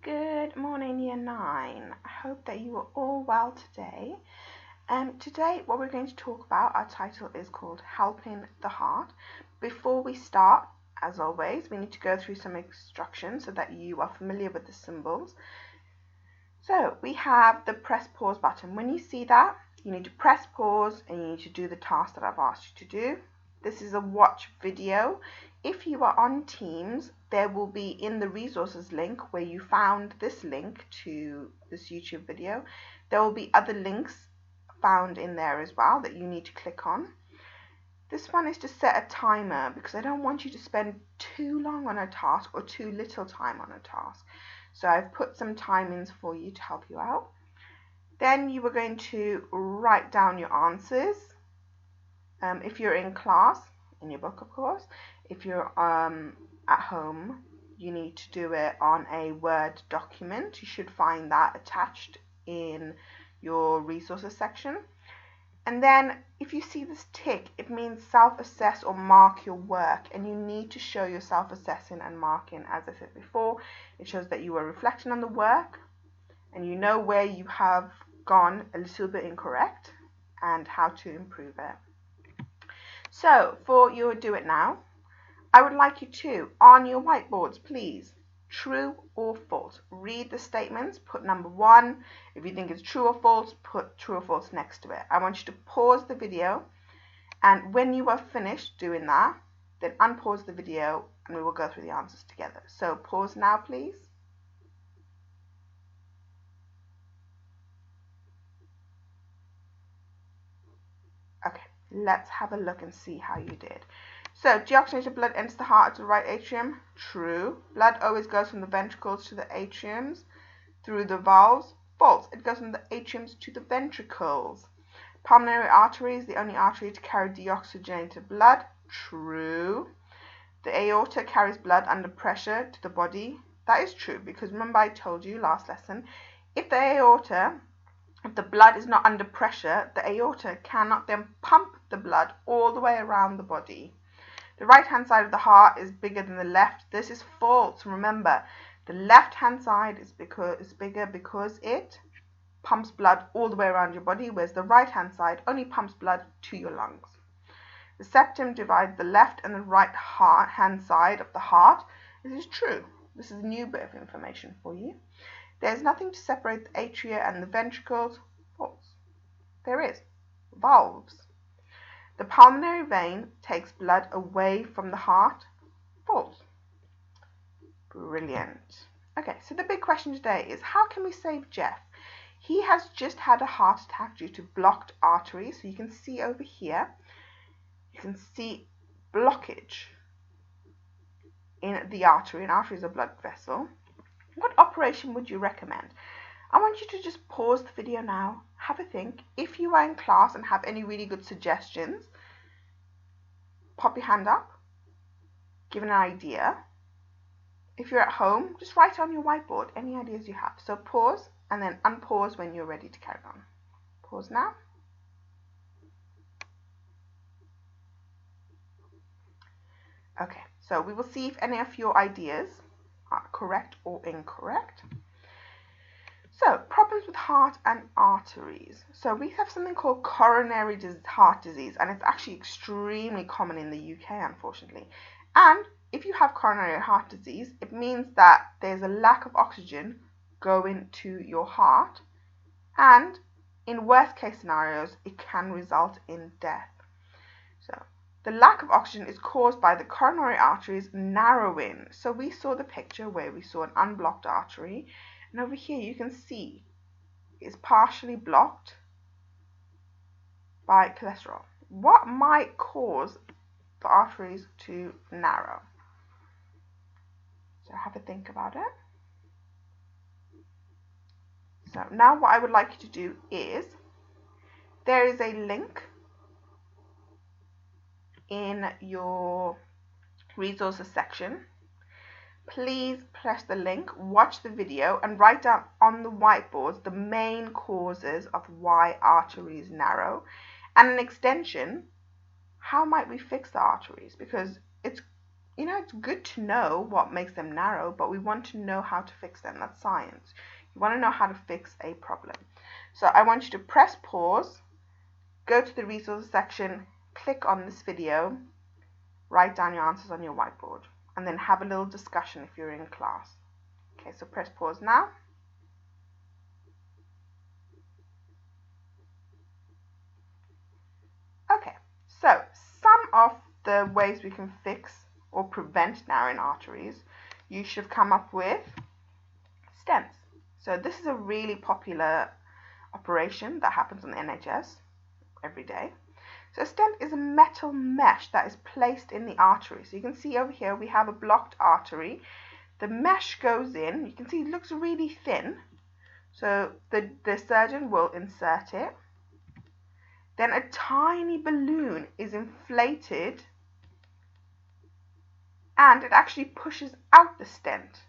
Good morning, Year 9. I hope that you are all well today. Today, what we're going to talk about, our title is called Helping the Heart. Before we start, as always, we need to go through some instructions so that you are familiar with the symbols. So, we have the press pause button. When you see that, you need to press pause and you need to do the task that I've asked you to do. This is a watch video. If you are on Teams, there will be in the resources link where you found this link to this YouTube video, there will be other links found in there as well that you need to click on. This one is to set a timer because I don't want you to spend too long on a task or too little time on a task. So I've put some timings for you to help you out. Then you are going to write down your answers. If you're in class, in your book of course, if you're at home, you need to do it on a Word document. You should find that attached in your resources section. And then if you see this tick, it means self-assess or mark your work, and you need to show your self-assessing and marking. As I said before, it shows that you are reflecting on the work and you know where you have gone a little bit incorrect and how to improve it. So for your do it now, I would like you to, on your whiteboards, please, true or false. Read the statements, put number 1. If you think it's true or false, put true or false next to it. I want you to pause the video, and when you are finished doing that, then unpause the video and we will go through the answers together. So pause now, please. Okay, let's have a look and see how you did. So, deoxygenated blood enters the heart to the right atrium. True. Blood always goes from the ventricles to the atriums through the valves. False. It goes from the atriums to the ventricles. Pulmonary artery is the only artery to carry deoxygenated blood. True. The aorta carries blood under pressure to the body. That is true because remember I told you last lesson, if the blood is not under pressure, the aorta cannot then pump the blood all the way around the body. The right-hand side of the heart is bigger than the left. This is false. Remember, the left-hand side is bigger because it pumps blood all the way around your body, whereas the right-hand side only pumps blood to your lungs. The septum divides the left and the right-hand side of the heart. This is true. This is a new bit of information for you. There is nothing to separate the atria and the ventricles. False. There is. Valves. The pulmonary vein takes blood away from the heart. False. Brilliant. Okay, so the big question today is how can we save Geoff? He has just had a heart attack due to blocked arteries. So you can see over here, you can see blockage in the artery. An artery is a blood vessel. What operation would you recommend? I want you to just pause the video now, have a think. If you are in class and have any really good suggestions, pop your hand up, give an idea. If you're at home, just write on your whiteboard any ideas you have. So pause and then unpause when you're ready to carry on. Pause now. Okay, so we will see if any of your ideas are correct or incorrect. So, problems with heart and arteries. So we have something called coronary heart disease, and it's actually extremely common in the UK, unfortunately. And if you have coronary heart disease, it means that there's a lack of oxygen going to your heart, and in worst case scenarios, it can result in death. So, the lack of oxygen is caused by the coronary arteries narrowing. So we saw the picture where we saw an unblocked artery. And over here you can see it's partially blocked by cholesterol. What might cause the arteries to narrow? So have a think about it. So now what I would like you to do is, there is a link in your resources section. Please press the link, watch the video, and write down on the whiteboards the main causes of why arteries narrow, and an extension, how might we fix the arteries? Because it's you know, it's good to know what makes them narrow, but we want to know how to fix them. That's science. You want to know how to fix a problem. So I want you to press pause, go to the resources section, click on this video, write down your answers on your whiteboard, and then have a little discussion if you're in class. Okay, so press pause now. Okay, so some of the ways we can fix or prevent narrowing arteries, you should have come up with stents. So this is a really popular operation that happens on the NHS every day. So a stent is a metal mesh that is placed in the artery. So you can see over here we have a blocked artery. The mesh goes in. You can see it looks really thin. So the surgeon will insert it. Then a tiny balloon is inflated and it actually pushes out the stent.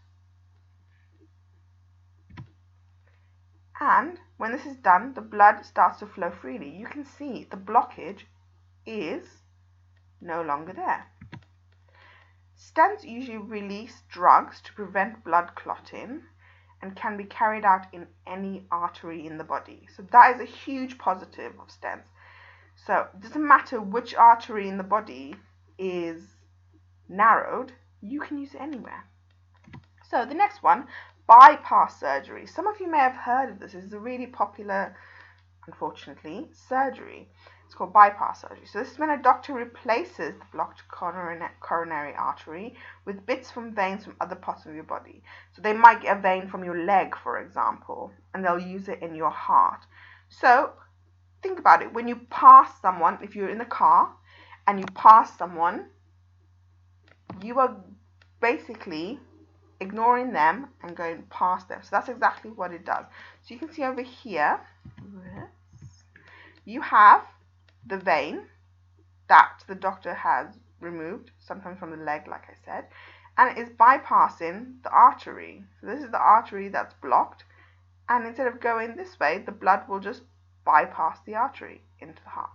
And when this is done, the blood starts to flow freely. You can see the blockage is no longer there. Stents usually release drugs to prevent blood clotting and can be carried out in any artery in the body. So that is a huge positive of stents. So it doesn't matter which artery in the body is narrowed, you can use it anywhere. So the next one, bypass surgery. Some of you may have heard of this. It's a really popular, unfortunately, surgery. It's called bypass surgery. So this is when a doctor replaces the blocked coronary artery with bits from veins from other parts of your body. So they might get a vein from your leg, for example, and they'll use it in your heart. So think about it. When you pass someone, if you're in a car and you pass someone, you are basically ignoring them and going past them. So that's exactly what it does. So you can see over here, you have the vein that the doctor has removed, sometimes from the leg, like I said, and it is bypassing the artery. So this is the artery that's blocked, and instead of going this way, the blood will just bypass the artery into the heart.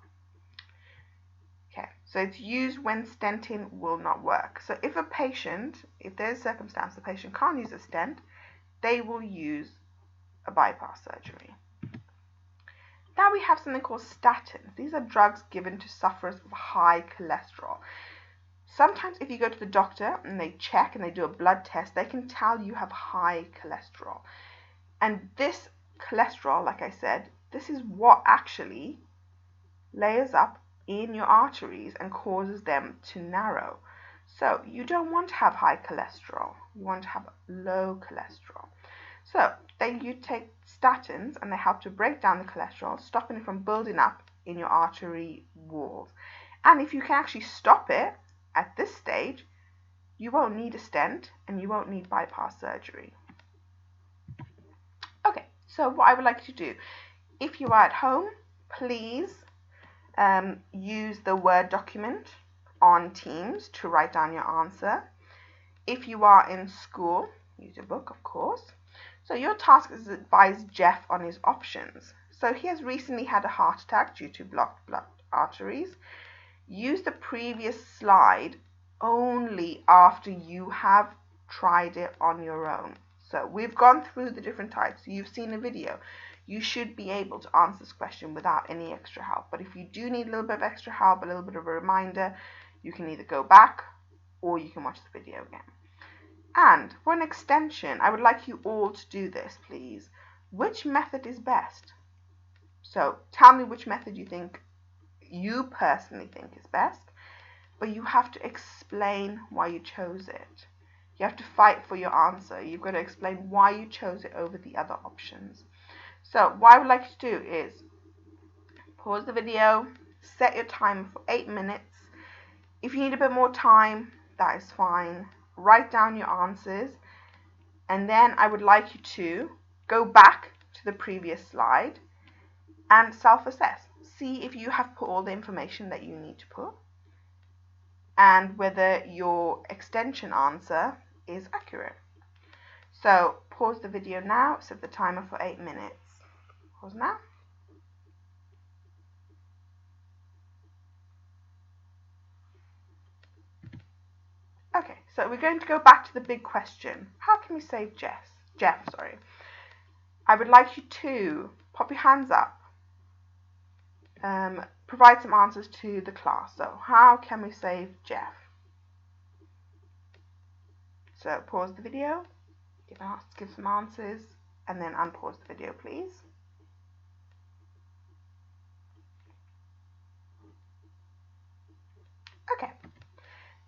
Okay, so it's used when stenting will not work. So if there's a circumstance the patient can't use a stent, they will use a bypass surgery. Now we have something called statins. These are drugs given to sufferers of high cholesterol. Sometimes if you go to the doctor and they check and they do a blood test, they can tell you have high cholesterol. And this cholesterol, like I said, this is what actually layers up in your arteries and causes them to narrow. So you don't want to have high cholesterol. You want to have low cholesterol. So you take statins and they help to break down the cholesterol, stopping it from building up in your artery walls. And if you can actually stop it at this stage, you won't need a stent and you won't need bypass surgery. Okay, so what I would like you to do, if you are at home, please use the Word document on Teams to write down your answer. If you are in school, use your book, of course. So your task is to advise Geoff on his options. So he has recently had a heart attack due to blocked blood arteries. Use the previous slide only after you have tried it on your own. So we've gone through the different types. You've seen a video. You should be able to answer this question without any extra help. But if you do need a little bit of extra help, a little bit of a reminder, you can either go back or you can watch the video again. And for an extension, I would like you all to do this, please. Which method is best? So tell me which method you personally think is best, but you have to explain why you chose it. You have to fight for your answer. You've got to explain why you chose it over the other options. So what I would like you to do is pause the video, set your timer for 8 minutes. If you need a bit more time, that is fine. Write down your answers, and then I would like you to go back to the previous slide and self-assess. See if you have put all the information that you need to put and whether your extension answer is accurate. So pause the video now, set the timer for 8 minutes. Pause now. Okay, so we're going to go back to the big question. How can we save Geoff, sorry. I would like you to pop your hands up. Provide some answers to the class. So how can we save Geoff? So pause the video, give some answers, and then unpause the video, please. Okay,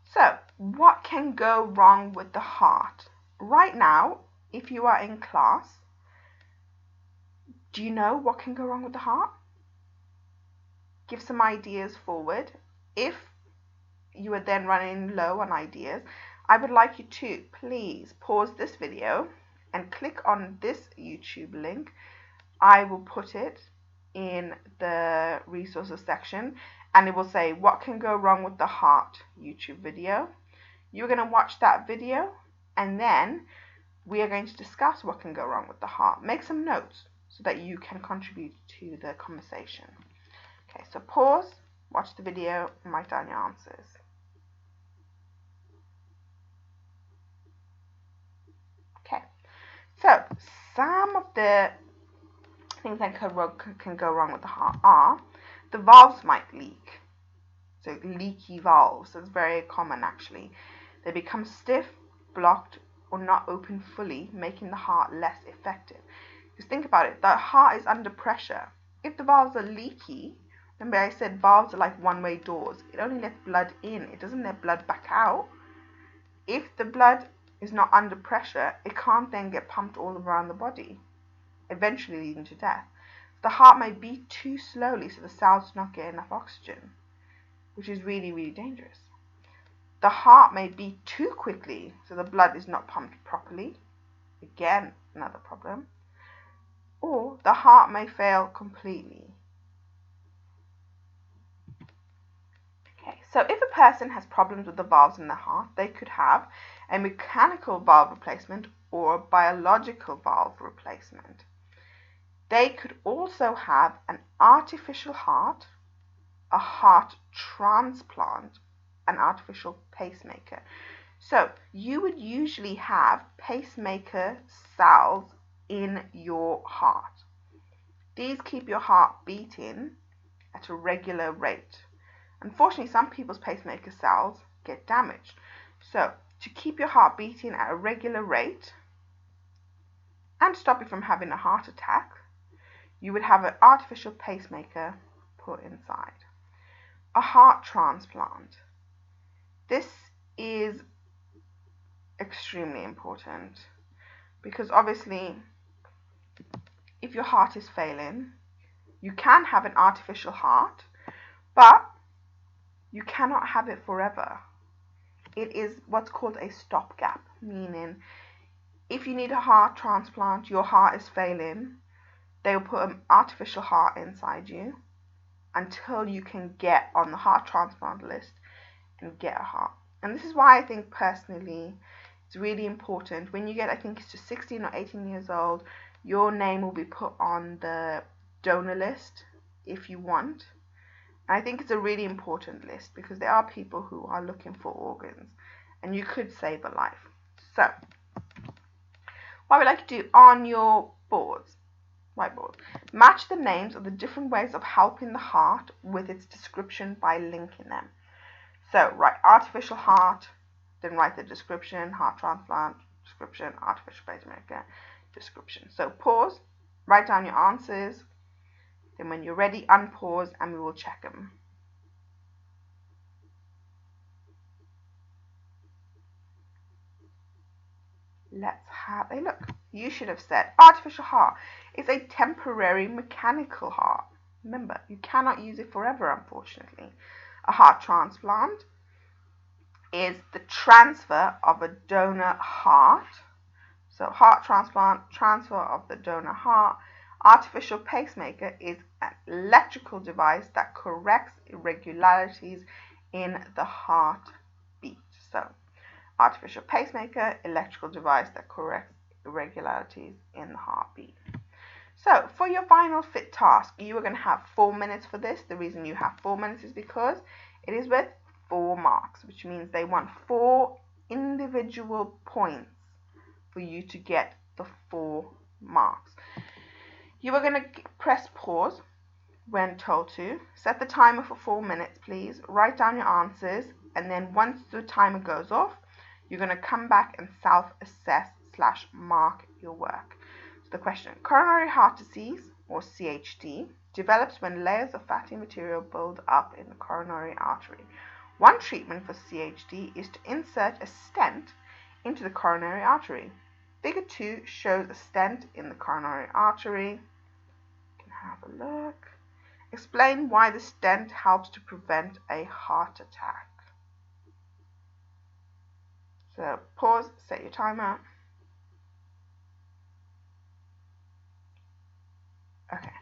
so what can go wrong with the heart? Right now, if you are in class, do you know what can go wrong with the heart? Give some ideas forward. If you are then running low on ideas, I would like you to please pause this video and click on this YouTube link. I will put it in the resources section, and it will say what can go wrong with the heart YouTube video. You're going to watch that video, and then we are going to discuss what can go wrong with the heart. Make some notes so that you can contribute to the conversation. Okay, so pause, watch the video, and write down your answers. Okay, so some of the things that can go wrong with the heart are the valves might leak. So leaky valves, that's very common actually. They become stiff, blocked, or not open fully, making the heart less effective. Because think about it, the heart is under pressure. If the valves are leaky, remember I said valves are like one-way doors. It only lets blood in, it doesn't let blood back out. If the blood is not under pressure, it can't then get pumped all around the body, eventually leading to death. The heart may beat too slowly, so the cells do not get enough oxygen, which is really, really dangerous. The heart may beat too quickly, so the blood is not pumped properly. Again, another problem. Or the heart may fail completely. Okay, so if a person has problems with the valves in the heart, they could have a mechanical valve replacement or a biological valve replacement. They could also have an artificial heart, a heart transplant, an artificial pacemaker. So you would usually have pacemaker cells in your heart. These keep your heart beating at a regular rate. Unfortunately, some people's pacemaker cells get damaged. So to keep your heart beating at a regular rate and stop you from having a heart attack, you would have an artificial pacemaker put inside. A heart transplant. This is extremely important because obviously if your heart is failing, you can have an artificial heart, but you cannot have it forever. It is what's called a stopgap, meaning if you need a heart transplant, your heart is failing, they will put an artificial heart inside you until you can get on the heart transplant list and get a heart. And this is why I think personally it's really important when you get, I think it's just 16 or 18 years old, your name will be put on the donor list if you want. And I think it's a really important list because there are people who are looking for organs and you could save a life. So what we like to do on your whiteboard, match the names of the different ways of helping the heart with its description by linking them. So write artificial heart, then write the description, heart transplant, description, artificial pacemaker, description. So pause, write down your answers, then when you're ready, unpause and we will check them. Let's have a look. You should have said artificial heart is a temporary mechanical heart. Remember, you cannot use it forever, unfortunately. A heart transplant is the transfer of a donor heart. So heart transplant, transfer of the donor heart. Artificial pacemaker is an electrical device that corrects irregularities in the heartbeat. So artificial pacemaker, electrical device that corrects irregularities in the heartbeat. So for your final fit task, you are going to have 4 minutes for this. The reason you have 4 minutes is because it is with 4 marks, which means they want 4 individual points for you to get the 4 marks. You are going to press pause when told to. Set the timer for 4 minutes, please. Write down your answers, and then once the timer goes off, you're going to come back and self-assess/mark your work. So the question: coronary heart disease, or CHD, develops when layers of fatty material build up in the coronary artery. One treatment for CHD is to insert a stent into the coronary artery. Figure 2 shows a stent in the coronary artery. You can have a look. Explain why the stent helps to prevent a heart attack. So pause, set your timer. Okay,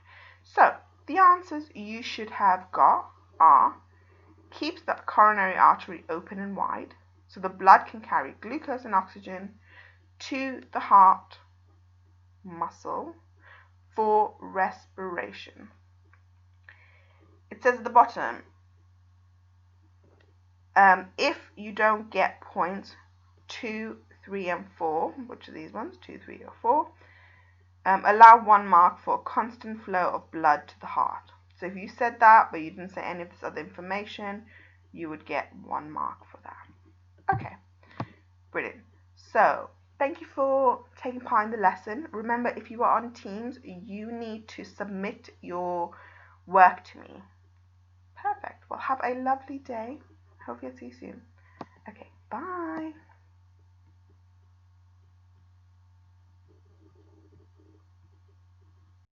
so the answers you should have got are: keeps the coronary artery open and wide so the blood can carry glucose and oxygen to the heart muscle for respiration. It says at the bottom, if you don't get points 2, 3, and 4, which are these ones, 2, 3, or 4, allow 1 mark for a constant flow of blood to the heart. So if you said that, but you didn't say any of this other information, you would get 1 mark for that. Okay, brilliant. So thank you for taking part in the lesson. Remember, if you are on Teams, you need to submit your work to me. Perfect. Well, have a lovely day. Hope you'll see you soon. Okay, bye.